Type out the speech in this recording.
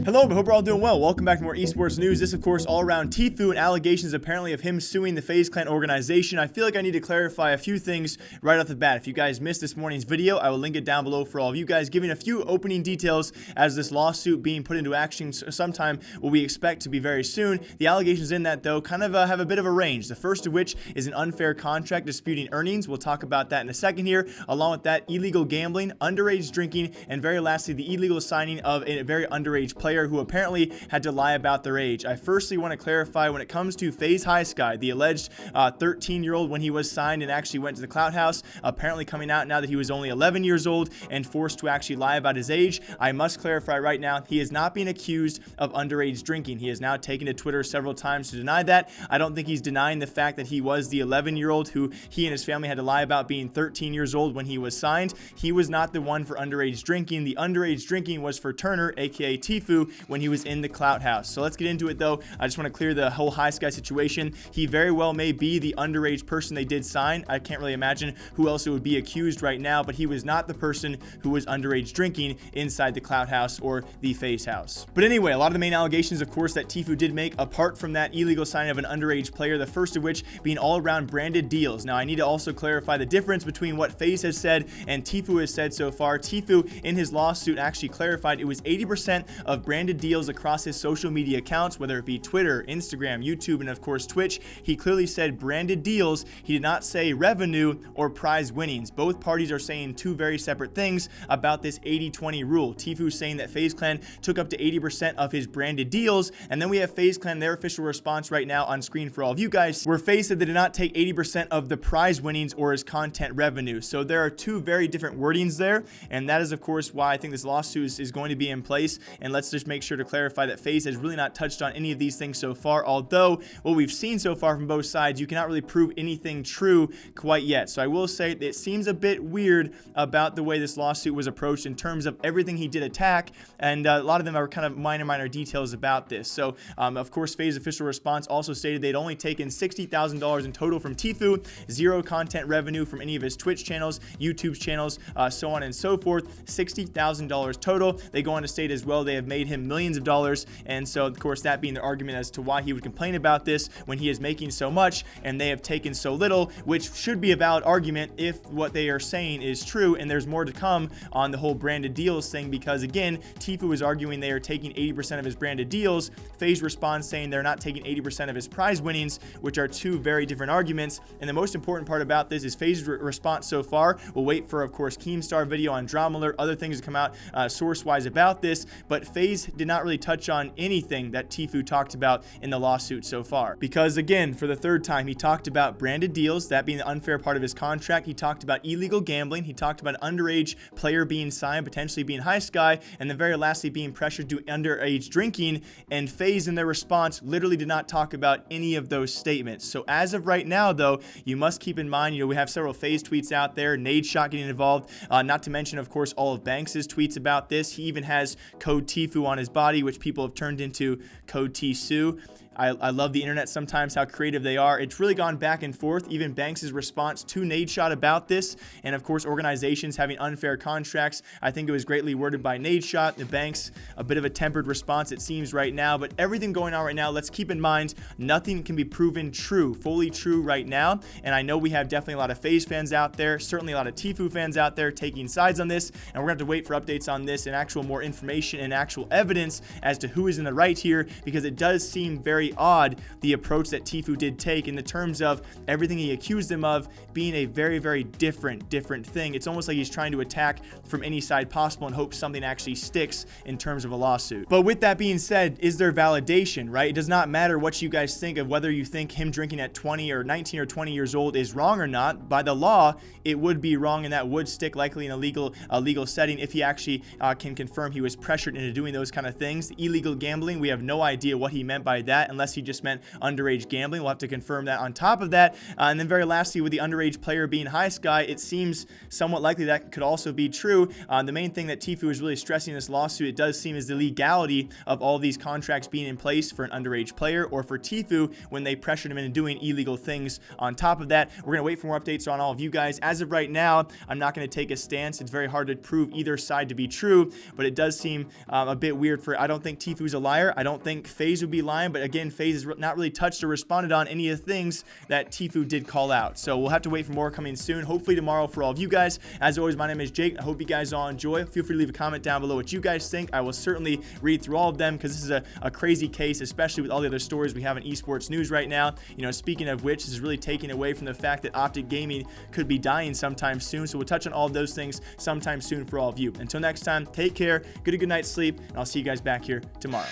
Hello, I hope we're all doing well. Welcome back to more esports news. This, of course, all around Tfue and allegations apparently of him suing the FaZe Clan organization. I feel like I need to clarify a few things right off the bat. If you guys missed this morning's video, I will link it down below for all of you guys, giving a few opening details as this lawsuit being put into action sometime what we expect to be very soon. The allegations in that, though, kind of have a bit of a range. The first of which is an unfair contract disputing earnings. We'll talk about that in a second here. Along with that, illegal gambling, underage drinking, and very lastly, the illegal signing of a very underage player who apparently had to lie about their age. I firstly want to clarify when it comes to FaZe Highsky, the alleged 13-year-old when he was signed and actually went to the Clout House, apparently coming out now that he was only 11 years old and forced to actually lie about his age. I must clarify right now, he is not being accused of underage drinking. He has now taken to Twitter several times to deny that. I don't think he's denying the fact that he was the 11-year-old who he and his family had to lie about being 13 years old when he was signed. He was not the one for underage drinking. The underage drinking was for Turner, aka Tfue, when he was in the Clout House. So let's get into it though. I just want to clear the whole Highsky situation. He very well may be the underage person they did sign. I can't really imagine who else it would be accused right now, but he was not the person who was underage drinking inside the Clout House or the FaZe House. But anyway, a lot of the main allegations, of course, that Tfue did make apart from that illegal signing of an underage player, the first of which being all around branded deals. Now, I need to also clarify the difference between what FaZe has said and Tfue has said so far. Tfue, in his lawsuit, actually clarified it was 80% of branded deals across his social media accounts, whether it be Twitter, Instagram, YouTube, and of course Twitch. He clearly said branded deals. He did not say revenue or prize winnings. Both parties are saying two very separate things about this 80-20 rule. Tfue saying that FaZe Clan took up to 80% of his branded deals, and then we have FaZe Clan, their official response right now on screen for all of you guys, where FaZe said they did not take 80% of the prize winnings or his content revenue. So there are two very different wordings there, and that is of course why I think this lawsuit is going to be in place. And let's just make sure to clarify that FaZe has really not touched on any of these things so far, although what we've seen so far from both sides, you cannot really prove anything true quite yet. So I will say it seems a bit weird about the way this lawsuit was approached in terms of everything he did attack, and a lot of them are kind of minor details about this. So of course, FaZe's official response also stated they'd only taken $60,000 in total from Tfue, zero content revenue from any of his Twitch channels, YouTube channels, so on and so forth. $60,000 total. They go on to state as well they have made him millions of dollars, and so of course that being the argument as to why he would complain about this when he is making so much and they have taken so little, which should be a valid argument if what they are saying is true. And there's more to come on the whole branded deals thing, because again, Tfue is arguing they are taking 80% of his branded deals. FaZe responds saying they're not taking 80% of his prize winnings, which are two very different arguments. And the most important part about this is FaZe's response so far. We'll wait for, of course, Keemstar video on Drama Alert, other things to come out source-wise about this, but FaZe did not really touch on anything that Tfue talked about in the lawsuit so far. Because again, for the third time, he talked about branded deals, that being the unfair part of his contract. He talked about illegal gambling. He talked about an underage player being signed, potentially being Highsky, and then very lastly being pressured to underage drinking. And FaZe in their response literally did not talk about any of those statements. So as of right now, though, you must keep in mind, we have several FaZe tweets out there, Nadeshot getting involved, not to mention, of course, all of Banks's tweets about this. He even has code Tfue on his body, which people have turned into code Tsu. I love the internet sometimes, how creative they are. It's really gone back and forth. Even Banks' response to Nadeshot about this, and of course organizations having unfair contracts. I think it was greatly worded by Nadeshot. The Banks, a bit of a tempered response it seems right now, but everything going on right now, let's keep in mind, nothing can be proven true, fully true right now. And I know we have definitely a lot of FaZe fans out there, certainly a lot of Tfue fans out there taking sides on this, and we're gonna have to wait for updates on this and actual more information and actual evidence as to who is in the right here, because it does seem very odd, the approach that Tfue did take in the terms of everything he accused him of being a very different thing. It's almost like he's trying to attack from any side possible and hope something actually sticks in terms of a lawsuit. But with that being said, is there validation, right? It does not matter what you guys think of whether you think him drinking at 20 or 19 or 20 years old is wrong or not. By the law, it would be wrong, and that would stick likely in a legal setting if he actually can confirm he was pressured into doing those kind of things. Illegal gambling, we have no idea what he meant by that, unless he just meant underage gambling. We'll have to confirm that on top of that. And then very lastly, with the underage player being Highsky, it seems somewhat likely that could also be true. The main thing that Tfue is really stressing in this lawsuit, it does seem, is the legality of all of these contracts being in place for an underage player or for Tfue when they pressured him into doing illegal things. On top of that, we're going to wait for more updates on all of you guys. As of right now, I'm not going to take a stance. It's very hard to prove either side to be true, but it does seem a bit weird for, I don't think Tfue's a liar. I don't think FaZe would be lying, but again, FaZe has not really touched or responded on any of the things that Tfue did call out. So we'll have to wait for more coming soon, hopefully tomorrow for all of you guys. As always, my name is Jake. I hope you guys all enjoy. Feel free to leave a comment down below what you guys think. I will certainly read through all of them because this is a crazy case, especially with all the other stories we have in esports news right now. You know, speaking of which, this is really taking away from the fact that Optic Gaming could be dying sometime soon. So we'll touch on all of those things sometime soon for all of you. Until next time, take care, get a good night's sleep, and I'll see you guys back here tomorrow.